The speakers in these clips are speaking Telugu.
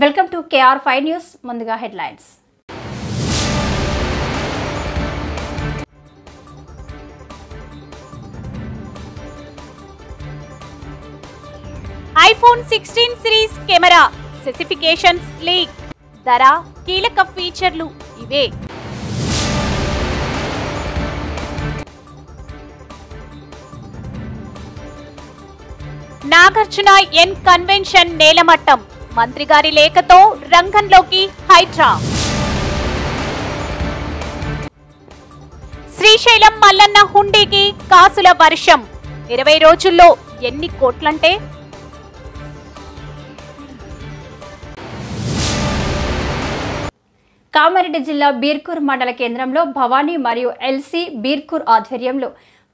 Welcome to KR5 news. ముందుగా headlines. iPhone 16 series camera specifications leak. ధర, కీలక ఫీచర్లు ఇవే. నాగార్జున ఎన్ కన్వెన్షన్ నేలమట్టం. మంత్రి గారి లేఖతో రంగంలోకి హైడ్రా. శ్రీశైలం మల్లన్న హుండీకి కాసుల వర్షం. 20 రోజుల్లో ఎన్ని కోట్లంటే? కామారెడ్డి జిల్లా బీర్కూర్ మండల కేంద్రంలో భవానీ మరియు LC బీర్కూర్ ఆధ్వర్యంలో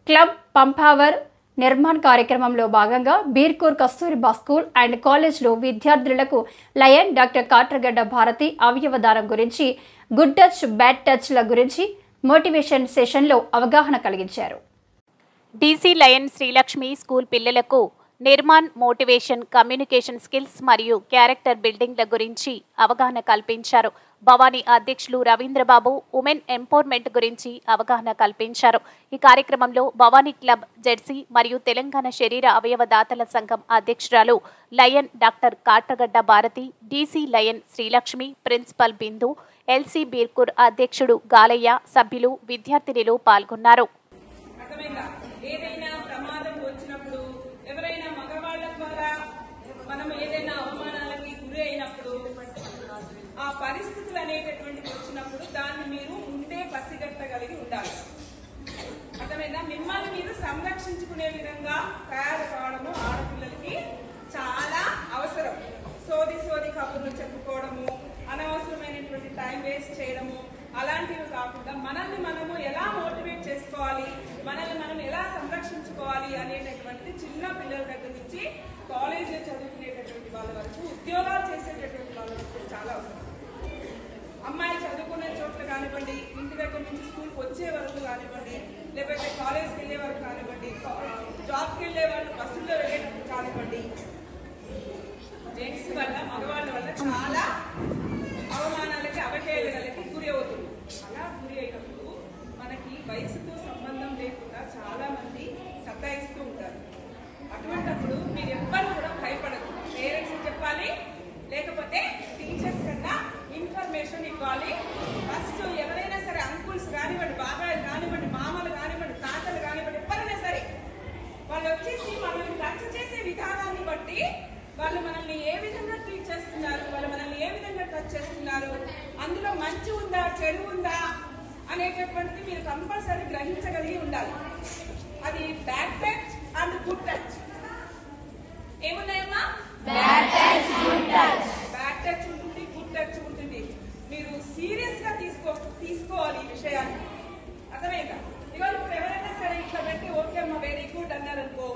క్లబ్ పంపవర్ నిర్మాణ కార్యక్రమంలో భాగంగా బీర్కూర్ కస్తూరిబా స్కూల్ అండ్ కాలేజ్లో విద్యార్థులకు లయన్ డాక్టర్ కాట్రగడ్డ భారతి అవయవదానం గురించి, గుడ్ టచ్ బ్యాడ్ టచ్ల గురించి మోటివేషన్ సెషన్లో అవగాహన కలిగించారు. DC లయన్ శ్రీలక్ష్మి స్కూల్ పిల్లలకు నిర్మాణ్ మోటివేషన్, కమ్యూనికేషన్ స్కిల్స్ మరియు క్యారెక్టర్ బిల్డింగ్ల గురించి అవగాహన కల్పించారు. భవానీ అధ్యక్షులు రవీంద్రబాబు ఉమెన్ ఎంపవర్మెంట్ గురించి అవగాహన కల్పించారు. ఈ కార్యక్రమంలో భవానీ క్లబ్ జెర్సీ మరియు తెలంగాణ శరీర అవయవ దాతల సంఘం అధ్యక్షురాలు lion doctor Katragadda Bharathi, DC lion Srilakshmi, principal Bindu, LC Birkur అధ్యక్షుడు గాలయ్య, సభ్యులు, విద్యార్థినులు పాల్గొన్నారు. ఏదైనా ప్రమాదం వచ్చినప్పుడు, ఎవరైనా మగవాళ్ళ ద్వారా మనం ఏదైనా అవమానాలకి గురి అయినప్పుడు, ఆ పరిస్థితులు అనేటటువంటి వచ్చినప్పుడు దాన్ని మీరు ముందే పసిగట్టగలిగి ఉండాలి. అర్థమైనా? మిమ్మల్ని మీరు సంరక్షించుకునే విధంగా తయారు కావడము ఆడపిల్లలకి చాలా అవసరం. సోది కబుర్లు చెప్పుకోవడము, అనవసరమైనటువంటి టైం వేస్ట్ చేయడము అలాంటివి కాకుండా మనల్ని మనము ఎలా మోటివేట్ చేసుకోవాలి, మనల్ని మనం ఎలా సంరక్షించుకోవాలి అనేటటువంటి చిన్న పిల్లల దగ్గర నుంచి కాలేజీలో చదువుకునేటటువంటి వాళ్ళ వరకు, ఉద్యోగాలు చేసేటటువంటి వాళ్ళ వరకు చాలా అవసరం. అమ్మాయిలు చదువుకునే చోట్ల కానివ్వండి, ఇంటి దగ్గర నుంచి స్కూల్కి వచ్చే వరకు కానివ్వండి, లేకపోతే కాలేజ్కి వెళ్ళే వరకు కానివ్వండి, జాబ్కి వెళ్ళే వాళ్ళు బస్సుల్లో వెళ్ళేటప్పుడు కానివ్వండి, జెంట్స్ వల్ల, మగవాళ్ళ వల్ల చాలా అవమానాలకి, అవహేళనలకి గురి అవుతుంది. అలా గురి అయినప్పుడు మనకి వయసుతో సంబంధం లేకుండా చాలా మంది సతాయిస్తూ ఉంటారు. అటువంటిప్పుడు మీరు ఎవ్వరు కూడా భయపడదు. పేరెంట్స్ చెప్పాలి, లేకపోతే టీచర్స్ కన్నా ఇన్ఫర్మేషన్ ఇవ్వాలి. ఫస్ట్ ఎవరైనా సరే, అంకుల్స్ కానివ్వండి, బాబాయిలు కానివ్వండి, మామలు కానివ్వండి, తాతలు కానివ్వండి, ఎవరైనా సరే వాళ్ళు వచ్చేసి మనల్ని టచ్ చేసే విధానాన్ని బట్టి వాళ్ళు మనల్ని ఏ విధంగా ట్రీట్ చేస్తున్నారు, వాళ్ళు మనల్ని ఏ విధంగా టచ్ చేస్తున్నారు, అందులో మంచి ఉందా చెడు ఉందా అనేటటువంటిది మీరు కంపల్సరీ గ్రహించగలిగి ఉండాలి. అది bad touch and good touch. ఏమున్నాయమ్మా? Bad touch, good touch. Bad touch ఉంటుంది, గుడ్ టచ్ ఉంటుంది. మీరు సీరియస్ గా తీసుకోవాలి ఈ విషయాన్ని. అర్థమైందా? ఇవాళ ఇప్పుడు ఎవరైనా సరే ఇట్లా పెట్టి ఓకే అమ్మా వెరీ గుడ్ అన్నారు అనుకో,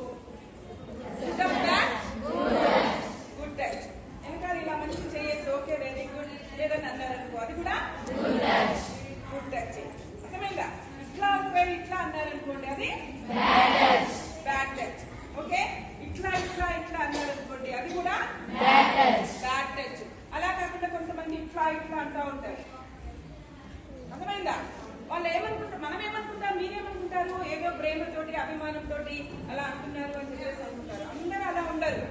గుడ్ టచ్. వెనకాల ఇలా మంచి చేసి ఓకే వెరీ గుడ్ లేదని అన్నారు అనుకో, అది కూడా గుడ్ టచ్. అర్థమైందా? ఇట్లా ఇట్లా అన్నారు అనుకోండి, అది బ్యాడ్ టచ్. ఓకే, ఇట్లా ఇట్లా ఇట్లా అన్నారు అనుకోండి, అది కూడా బ్యాడ్ టచ్. అలా కాకుండా కొంతమంది ఇట్లా ఇట్లా అంటూ ఉంటారు. అర్థమైందా? వాళ్ళు ఏమనుకుంటారు, మనం ఏమనుకుంటాం, మీరేమనుకుంటారు, ఏదో ప్రేమతోటి అభిమానంతో అలా అంటున్నారు అని చెప్పేసి అనుకుంటారు. అందరూ అలా ఉండరు.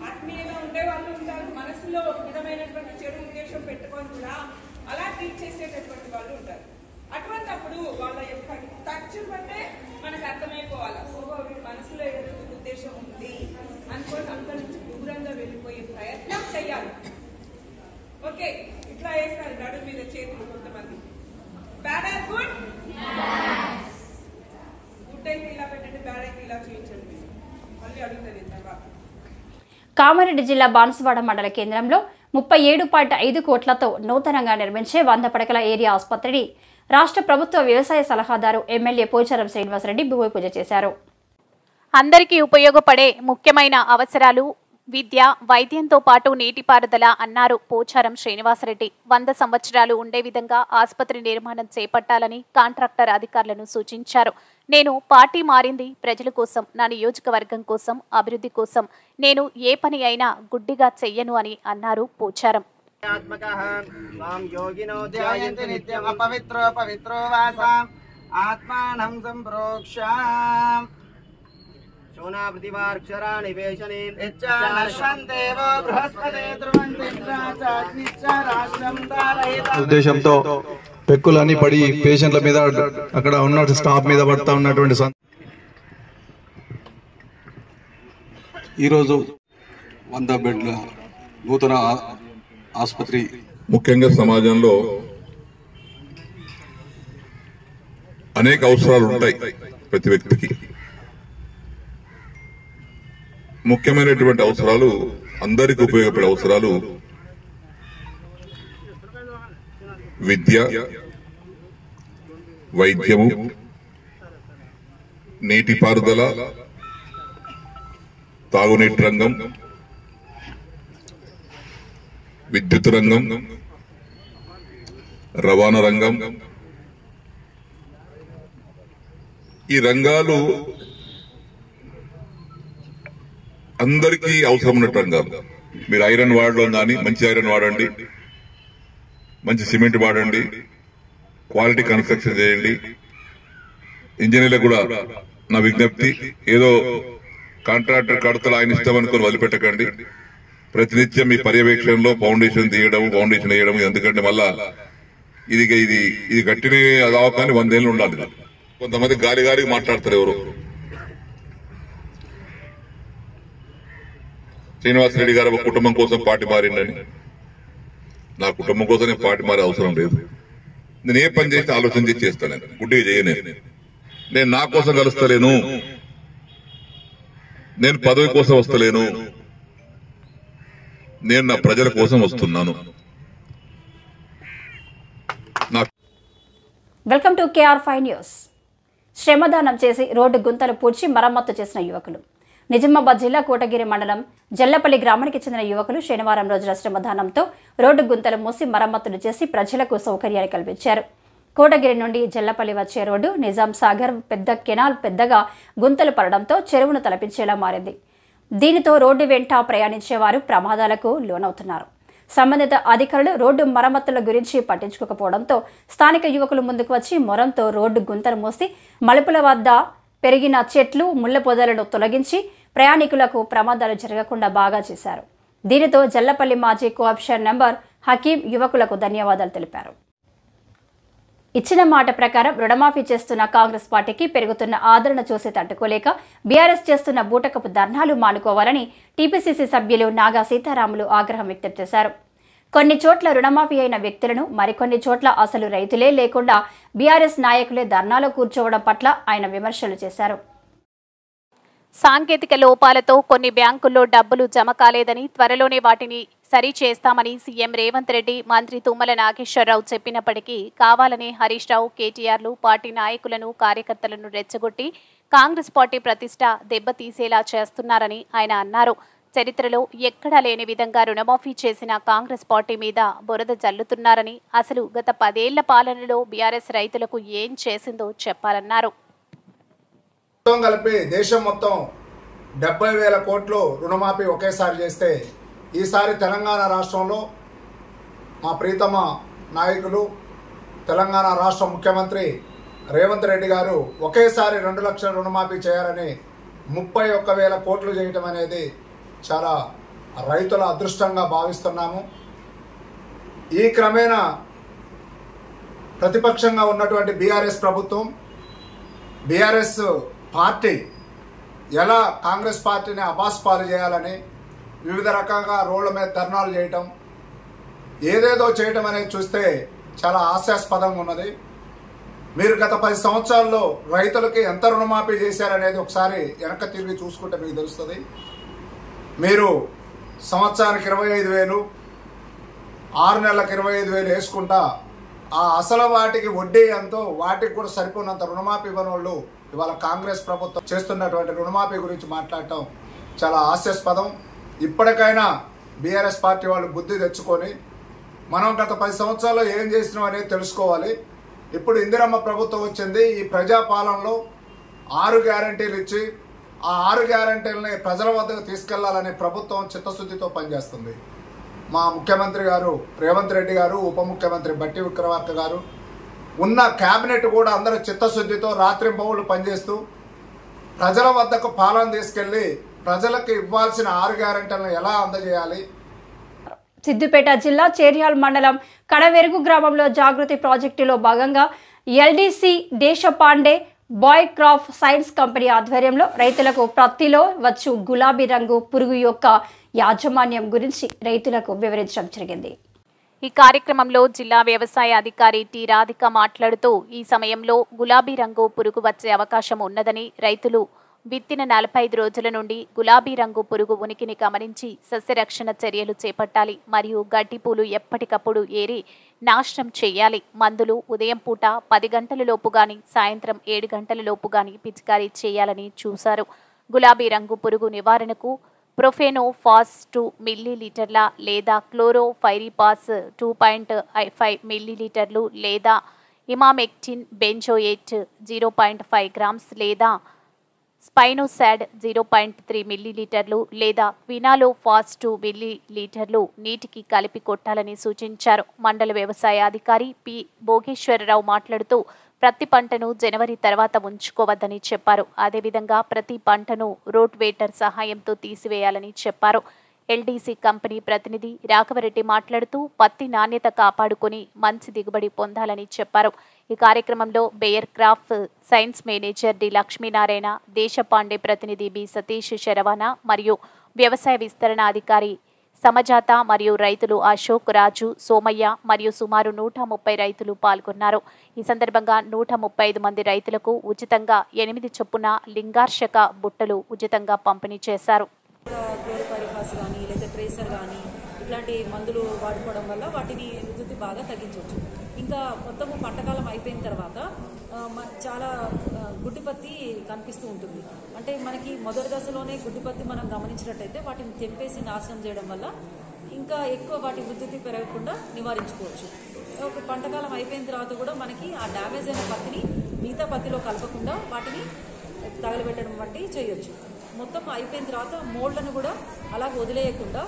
ఆత్మీయంగా ఉండే వాళ్ళు ఉంటారు, మనసులో విధమైనటువంటి చెడు ఉద్దేశం పెట్టుకొని కూడా అలా ట్రీట్ చేసేటటువంటి వాళ్ళు ఉంటారు. అటువంటిప్పుడు వాళ్ళ యొక్క టచ్ బట్టే మనకు అర్థమైపోవాలి, మనసులో ఏదో ఉద్దేశం ఉంది అనుకోని అంత నుంచి దూరంగా వెళ్ళిపోయే ప్రయత్నం చేయాలి. ఓకే, ఇట్లా వేస్తారు నడు మీద చేతులు కొంతమంది. Bad or good? గుడ్ అయితే ఇలా పెట్టండి, బ్యాడ్ అయితే ఇలా చేయించండి. మళ్ళీ అడుగుతుంది తర్వాత. కామారెడ్డి జిల్లా బాన్సువాడ మండల కేంద్రంలో 37.5 కోట్లతో నూతనంగా నిర్మించే 100 పడకల ఏరియా ఆసుపత్రిని రాష్ట్ర ప్రభుత్వ వ్యవసాయ సలహాదారు ఎమ్మెల్యే పోచారం శ్రీనివాసరెడ్డి భూమి పూజ చేశారు. అందరికీ ఉపయోగపడే ముఖ్యమైన అవసరాలు విద్య, వైద్యంతో పాటు నీటిపారుదల అన్నారు పోచారం శ్రీనివాసరెడ్డి. 100 సంవత్సరాలు ఉండే విధంగా ఆసుపత్రి నిర్మాణం చేపట్టాలని కాంట్రాక్టర్ అధికారులను సూచించారు. నేను పార్టీ మారింది ప్రజల కోసం, నా నియోజకవర్గం కోసం, అభివృద్ధి కోసం. నేను ఏ పని అయినా గుడ్డిగా చెయ్యను అని అన్నారు పోచారం. आत्मकः स्वां योगिनो ध्यायन्ति नित्यम् अपवित्रो पवित्रो वासाम् आत्मानं सम्प्रोक्ष्याम् शूनावृतिवार्क्षराणि वेशने इच्छानश्वन्देवो बृहस्पते ध्रुवन्ति चाग्निश्च राष्ट्रं तारयिता ఉద్దేశంతో పెక్కులన్నీ పడి పేషెంట్ల మీద అక్కడ ఉన్న స్టాఫ్ మీద పడతా ఉన్నటువంటి ఈరోజు 100 బెడ్ల నూతన ఆసుపత్రి ముఖ్యంగా సమాజంలో అనేక అవసరాలు ఉంటాయి. ప్రతి వ్యక్తికి ముఖ్యమైనటువంటి అవసరాలు, అందరికి ఉపయోగపడే అవసరాలు విద్య, వైద్యము, నీటిపారుదల, తాగునీటి రంగం, విద్యుత్ రంగం, రవాణా రంగం. ఈ రంగాలు అందరికీ అవసరం ఉన్నట్టు రంగాలు. మీరు ఐరన్ వాడడం కానీ మంచి ఐరన్ వాడండి, మంచి సిమెంట్ వాడండి, క్వాలిటీ కన్స్ట్రక్షన్ చేయండి. ఇంజనీర్లకు కూడా నా విజ్ఞప్తి, ఏదో కాంట్రాక్టర్ కడతలు ఆయన ఇష్టం అనుకుని వదిలిపెట్టకండి. ప్రతినిత్యం మీ పర్యవేక్షణలో ఫౌండేషన్ తీయడం, ఫౌండేషన్ వేయడం. ఎందుకంటే మళ్ళా ఇది కట్టిన అదావకాన్ని 100 ఏళ్ళు ఉండాలి. కొంతమంది గాలి గాలికి మాట్లాడతారు. ఎవరు శ్రీనివాసరెడ్డి గారు ఒక కుటుంబం కోసం పార్టీ మారిందని. నా కుటుంబం కోసం నేను పార్టీ మారే అవసరం లేదు. నేను ఏ పని చేసి ఆలోచన చేసి చేస్తాను. గుడ్డిగా చేయను. నేను నా కోసం కలుస్తలేను, నేను పదవి కోసం వస్తలేను, నేను నా ప్రజల కోసం వస్తున్నాను. Welcome to KR5 news. శ్రమదానం చేసి రోడ్డు గుంతలు పూడ్చి మరమ్మతు చేసిన యువకులు. నిజామాబాద్ జిల్లా కోటగిరి మండలం జల్లపల్లి గ్రామానికి చెందిన యువకులు శనివారం రోజున శ్రమదానంతో రోడ్డు గుంతలు మూసి మరమ్మతులు చేసి ప్రజలకు సౌకర్యాన్ని కల్పించారు. కోటగిరి నుండి జల్లపల్లి వచ్చే రోడ్డు నిజాం సాగర్ పెద్ద కెనాల్ పెద్దగా గుంతలు పడడంతో చెరువును తలపించేలా మారింది. దీనితో రోడ్డు వెంట ప్రయాణించేవారు ప్రమాదాలకు లోనవుతున్నారు. సంబంధిత అధికారులు రోడ్డు మరమ్మతుల గురించి పట్టించుకోకపోవడంతో స్థానిక యువకులు ముందుకు వచ్చి మొరంతో రోడ్డు గుంతలు మూసి మలుపుల వద్ద పెరిగిన చెట్లు, ముళ్ల పొదలను తొలగించి ప్రయాణికులకు ప్రమాదాలు జరగకుండా బాగా చేశారు. దీనితో జల్లపల్లి మాజీ కోఆప్షన్ నంబర్ హకీం యువకులకు ధన్యవాదాలు తెలిపారు. ఇచ్చిన మాట ప్రకారం రుణమాఫీ చేస్తున్న కాంగ్రెస్ పార్టీకి పెరుగుతున్న ఆదరణ చూసి తట్టుకోలేక బీఆర్ఎస్ చేస్తున్న బూటకపు ధర్నాలు మానుకోవాలని టీపీసీసీ సభ్యులు నాగా సీతారాములు ఆగ్రహం వ్యక్తం చేశారు. కొన్ని చోట్ల రుణమాఫీ అయిన వ్యక్తులను, మరికొన్ని చోట్ల అసలు రైతులే లేకుండా బీఆర్ఎస్ నాయకులే ధర్నాలో కూర్చోవడం పట్ల ఆయన విమర్శలు చేశారు. సాంకేతిక లోపాలతో కొన్ని బ్యాంకుల్లో డబ్బులు జమ కాలేదని, త్వరలోనే వాటిని సరి చేస్తామని సీఎం రేవంత్ రెడ్డి, మంత్రి తుమ్మల నాగేశ్వరరావు చెప్పినప్పటికీ కావాలనే హరీష్ రావు, కేటీఆర్లు పార్టీ నాయకులను, కార్యకర్తలను రెచ్చగొట్టి కాంగ్రెస్ పార్టీ ప్రతిష్ట దెబ్బతీసేలా చేస్తున్నారని ఆయన అన్నారు. చరిత్రలో ఎక్కడా లేని విధంగా రుణమాఫీ చేసిన కాంగ్రెస్ పార్టీ మీద బురద జల్లుతున్నారని, అసలు గత 10 ఏళ్ల పాలనలో బీఆర్ఎస్ రైతులకు ఏం చేసిందో చెప్పాలన్నారు. కలిపి దేశం మొత్తం 70,000 కోట్లు రుణమాఫీ ఒకేసారి చేస్తే, ఈసారి తెలంగాణ రాష్ట్రంలో మా ప్రీతమ నాయకులు, తెలంగాణ రాష్ట్ర ముఖ్యమంత్రి రేవంత్ రెడ్డి గారు ఒకేసారి 2 లక్షల రుణమాఫీ చేయాలని 31,000 కోట్లు చేయటం అనేది చాలా రైతుల అదృష్టంగా భావిస్తున్నాము. ఈ క్రమేణా ప్రతిపక్షంగా ఉన్నటువంటి బీఆర్ఎస్ ప్రభుత్వం, బీఆర్ఎస్ పార్టీ ఎలా కాంగ్రెస్ పార్టీని అబాస్పాలు చేయాలని వివిధ రకాలుగా రోడ్ల మీద ధర్నాలు చేయటం, ఏదేదో చేయటం అనేది చూస్తే చాలా హాస్యాస్పదంగా ఉన్నది. మీరు గత 10 సంవత్సరాల్లో రైతులకి ఎంత రుణమాఫీ చేశారనేది ఒకసారి వెనక తిరిగి చూసుకుంటే మీకు తెలుస్తుంది. మీరు సంవత్సరానికి 25,000, 6 నెలలకు 25,000 వేసుకుంటా ఆ అసలు వాటికి వడ్డీ ఎంతో వాటికి కూడా సరిపోయినంత రుణమాఫీ ఇవ్వని వాళ్ళు ఇవాళ కాంగ్రెస్ ప్రభుత్వం చేస్తున్నటువంటి రుణమాఫీ గురించి మాట్లాడటం చాలా హాస్యాస్పదం. ఇప్పటికైనా బీఆర్ఎస్ పార్టీ వాళ్ళు బుద్ధి తెచ్చుకొని మనం గత 10 సంవత్సరాల్లో ఏం చేసినాం అనేది తెలుసుకోవాలి. ఇప్పుడు ఇందిరమ్మ ప్రభుత్వం వచ్చింది. ఈ ప్రజాపాలనలో 6 గ్యారంటీలు ఇచ్చి ఆ 6 గ్యారంటీలని ప్రజల వద్దకు తీసుకెళ్లాలనే ప్రభుత్వం చిత్తశుద్ధితో పనిచేస్తుంది. మా ముఖ్యమంత్రి గారు రేవంత్ రెడ్డి గారు, ఉప ముఖ్యమంత్రి బట్టి విక్రమార్క గారు, ఉన్న క్యాబినెట్ కూడా అందరూ చిత్తశుద్ధితో రాత్రింబవళ్లు పనిచేస్తూ ప్రజల వద్దకు పాలన తీసుకెళ్లి ప్రజలకు ఇవ్వాల్సిన 6 గ్యారెంటీలను ఎలా అందజేయాలి. సిద్దిపేట జిల్లా చేర్యాల మండలం కడవెరుగు గ్రామంలో జాగృతి ప్రాజెక్టులో భాగంగా LDC Deshpande Bayer crop science company ఆధ్వర్యంలో రైతులకు ప్రత్తిలో వచ్చు గులాబీ రంగు పురుగు యొక్క యాజమాన్యం గురించి రైతులకు వివరించడం జరిగింది. ఈ కార్యక్రమంలో జిల్లా వ్యవసాయ అధికారి టి రాధిక మాట్లాడుతూ ఈ సమయంలో గులాబీ రంగు పురుగు వచ్చే అవకాశం ఉన్నదని, రైతులు విత్తిన 45 రోజుల నుండి గులాబీ రంగు పురుగు ఉనికిని గమనించి సస్యరక్షణ చర్యలు చేపట్టాలి మరియు గడ్డిపూలు ఎప్పటికప్పుడు ఏరి నాశనం చేయాలి. మందులు ఉదయం పూట 10 గంటల లోపు గాని, సాయంత్రం 7 గంటల లోపు గాని పిచికారీ చేయాలని చూశారు. గులాబీ రంగు పురుగు నివారణకు ప్రొఫెనోఫాస్ 2 మిల్లీలీటర్ల లేదా క్లోరోఫైరిపాస్ 2.5 మిల్లీలీటర్లు లేదా ఇమామెక్టిన్ బెంజోయేట్ 0.5 గ్రామ్స్ లేదా స్పైనోసాడ్ 0.3 మిల్లీలీటర్లు లేదా ఫినాలోఫాస్ 2 మిల్లీలీటర్లు నీటికి కలిపి కొట్టాలని సూచించారు. మండల వ్యవసాయ అధికారి పి భోగేశ్వరరావు మాట్లాడుతూ ప్రతి పంటను జనవరి తర్వాత ఉంచుకోవద్దని చెప్పారు. అదేవిధంగా ప్రతి పంటను రోట్వేటర్ సహాయంతో తీసివేయాలని చెప్పారు. ఎల్డీసీ కంపెనీ ప్రతినిధి రాఘవరెడ్డి మాట్లాడుతూ పత్తి నాణ్యత కాపాడుకొని మంచి దిగుబడి పొందాలని చెప్పారు. ఈ కార్యక్రమంలో Bayer crop science manager D Lakshminarayana, Deshpande ప్రతినిధి బి సతీష్ శరవణ మరియు వ్యవసాయ విస్తరణ అధికారి సమజాత మరియు రైతులు అశోక్, రాజు, సోమయ్య మరియు సుమారు 130 రైతులు పాల్గొన్నారు. ఈ సందర్భంగా 135 మంది రైతులకు ఉచితంగా 8 చొప్పున లింగార్షక బుట్టలు ఉచితంగా పంపిణీ చేశారు. క్లోరోఫైరిఫాస్ కానీ లేదా ట్రేసర్ కానీ ఇట్లాంటి మందులు వాడుకోవడం వల్ల వాటిని ఉధృతి బాగా తగ్గించవచ్చు. ఇంకా మొత్తము పంటకాలం అయిపోయిన తర్వాత చాలా గుడ్డిపత్తి కనిపిస్తూ ఉంటుంది. అంటే మనకి మొదటి దశలోనే గుడ్డిపత్తి మనం గమనించినట్టయితే వాటిని తెంపేసి నాశనం చేయడం వల్ల ఇంకా ఎక్కువ వాటి ఉధృతి పెరగకుండా నివారించుకోవచ్చు. ఒక పంటకాలం అయిపోయిన తర్వాత కూడా మనకి ఆ డ్యామేజ్ అయిన పత్తిని మిగతా పత్తిలో కలపకుండా వాటిని తగలబెట్టడం వంటి చేయొచ్చు. మొత్తం అయిపోయిన తర్వాత మోళ్లను కూడా అలా వదిలేయకుండా.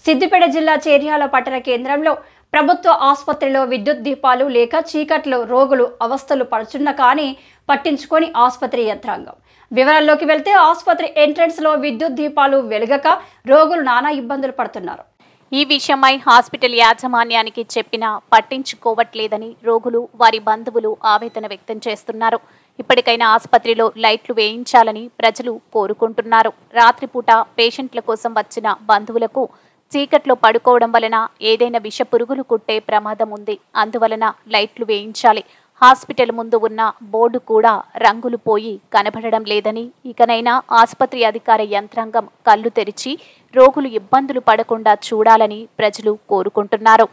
సిద్దిపేట జిల్లా చేర్యాల పట్టణ కేంద్రంలో ప్రభుత్వ ఆసుపత్రిలో విద్యుత్ దీపాలు లేక చీకట్లో రోగులు అవస్థలు పడుచున్న కానీ పట్టించుకొని ఆసుపత్రి యంత్రాంగం. వివరాల్లోకి వెళ్తే ఆసుపత్రి ఎంట్రన్స్ లో విద్యుత్ దీపాలు వెలగక రోగులు నానా ఇబ్బందులు పడుతున్నారు. ఈ విషయమై హాస్పిటల్ యాజమాన్యానికి చెప్పినా పట్టించుకోవట్లేదని రోగులు, వారి బంధువులు ఆవేదన వ్యక్తం చేస్తున్నారు. ఇప్పటికైనా ఆసుపత్రిలో లైట్లు వేయించాలని ప్రజలు కోరుకుంటున్నారు. రాత్రిపూట పేషెంట్ల కోసం వచ్చిన బంధువులకు చీకట్లో పడుకోవడం వలన ఏదైనా విష పురుగులు కుట్టే ప్రమాదం ఉంది. అందువలన లైట్లు వేయించాలి. హాస్పిటల్ ముందు ఉన్న బోర్డు కూడా రంగులు పోయి కనబడడం లేదని, ఇకనైనా ఆసుపత్రి అధికార యంత్రాంగం కళ్ళు తెరిచి రోగులు ఇబ్బందులు పడకుండా చూడాలని ప్రజలు కోరుకుంటున్నారు.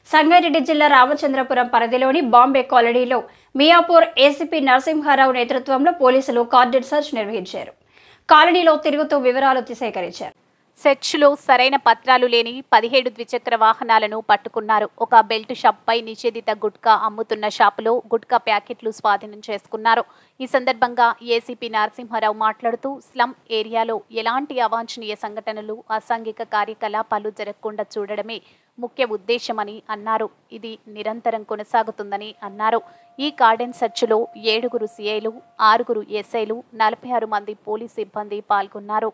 సంగారెడ్డి జిల్లా రామచంద్రపురం పరిధిలోని బాంబే కాలనీలో మియాపూర్ ఏసీపీ నరసింహారావు నేతృత్వంలో పోలీసులు కార్డన్ సెర్చ్ నిర్వహించారు. కాలనీలో తిరుగుతూ వివరాలు సేకరించారు. సెర్చ్లో సరైన పత్రాలు లేని 17 ద్విచక్ర వాహనాలను పట్టుకున్నారు. ఒక బెల్ట్ షాప్పై నిషేధిత గుట్కా అమ్ముతున్న షాపులో గుట్కా ప్యాకెట్లు స్వాధీనం చేసుకున్నారు. ఈ సందర్భంగా ఏసీపీ నరసింహారావు మాట్లాడుతూ స్లమ్ ఏరియాలో ఎలాంటి అవాంఛనీయ సంఘటనలు, అసాంఘిక కార్యకలాపాలు జరగకుండా చూడడమే ముఖ్య ఉద్దేశమని అన్నారు. ఇది నిరంతరం కొనసాగుతుందని అన్నారు. ఈ కార్డన్ సెర్చ్లో 7 సీఐలు, 6 ఎస్ఐలు, 46 మంది పోలీస్ సిబ్బంది పాల్గొన్నారు.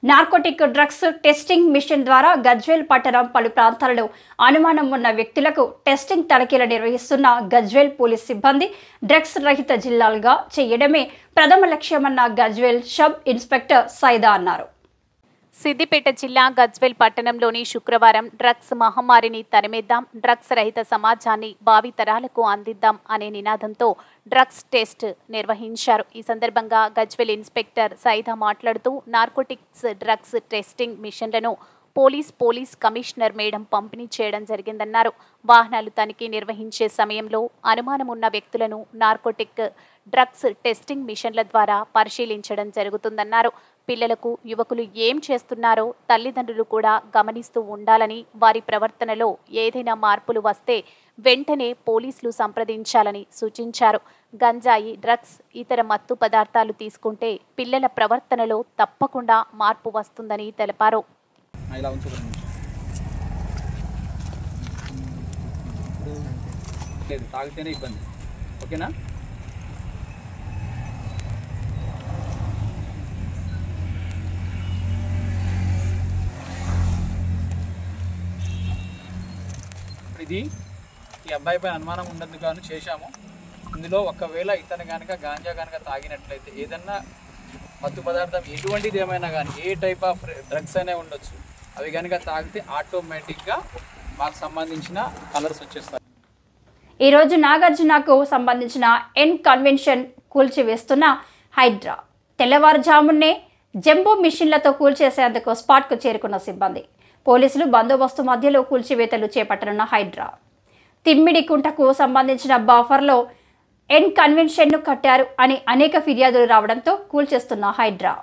నార్కోటిక్ డ్రగ్స్ టెస్టింగ్ మిషన్ ద్వారా గజ్వేల్ పట్టణం పలు ప్రాంతాలలో అనుమానం ఉన్న వ్యక్తులకు టెస్టింగ్ తనిఖీలు నిర్వహిస్తున్న గజ్వేల్ పోలీస్ సిబ్బంది డ్రగ్స్ రహిత జిల్లాలుగా చేయడమే ప్రథమ లక్ష్యమన్న గజ్వేల్ సబ్ ఇన్స్పెక్టర్ సైదా అన్నారు. సిద్దిపేట జిల్లా గజ్వేల్ పట్టణంలోని శుక్రవారం డ్రగ్స్ మహమ్మారిని తరిమేద్దాం, డ్రగ్స్ రహిత సమాజాన్ని భావితరాలకు అందిద్దాం అనే నినాదంతో డ్రగ్స్ టెస్ట్ నిర్వహించారు. ఈ సందర్భంగా గజ్వేల్ ఇన్స్పెక్టర్ సైదా మాట్లాడుతూ నార్కోటిక్స్ డ్రగ్స్ టెస్టింగ్ మిషన్లను పోలీస్ కమిషనర్ మేడం పంపిణీ చేయడం జరిగిందన్నారు. వాహనాలు తనిఖీ నిర్వహించే సమయంలో అనుమానమున్న వ్యక్తులను నార్కోటిక్ డ్రగ్స్ టెస్టింగ్ మిషన్ల ద్వారా పరిశీలించడం జరుగుతుందన్నారు. పిల్లలకు, యువకులు ఏం చేస్తున్నారో తల్లిదండ్రులు కూడా గమనిస్తూ ఉండాలని, వారి ప్రవర్తనలో ఏదైనా మార్పులు వస్తే వెంటనే పోలీసులు సంప్రదించాలని సూచించారు. గంజాయి, డ్రగ్స్, ఇతర మత్తు పదార్థాలు తీసుకుంటే పిల్లల ప్రవర్తనలో తప్పకుండా మార్పు వస్తుందని తెలిపారు. తాగితేనే ఇబ్బంది, ఓకేనా? ఇది ఈ అబ్బాయి పైన అనుమానం ఉండదు కానీ చేశాము. ఇందులో ఒకవేళ ఇతను కనుక గాంజా కనుక తాగినట్లయితే ఏదన్నా మత్తు పదార్థం ఎటువంటిది ఏమైనా కానీ ఏ టైప్ ఆఫ్ డ్రగ్స్ అయినా ఉండొచ్చు, అవి కనుక తాగితే ఆటోమేటిక్గా మాకు సంబంధించిన కలర్స్ వచ్చేస్తాయి. ఈరోజు నాగార్జునకు సంబంధించిన ఎన్ కన్వెన్షన్ కూల్చివేస్తున్న హైడ్రా తెల్లవారుజామునే జంబో మిషన్లతో కూల్చేసేందుకు స్పాట్కు చేరుకున్న సిబ్బంది. పోలీసులు బందోబస్తు మధ్యలో కూల్చివేతలు చేపట్టనున్న హైడ్రా తిమ్మిడికుంటకు సంబంధించిన బఫర్లో ఎన్ కన్వెన్షన్ను కట్టారు అని అనేక ఫిర్యాదులు రావడంతో కూల్చేస్తున్న హైడ్రా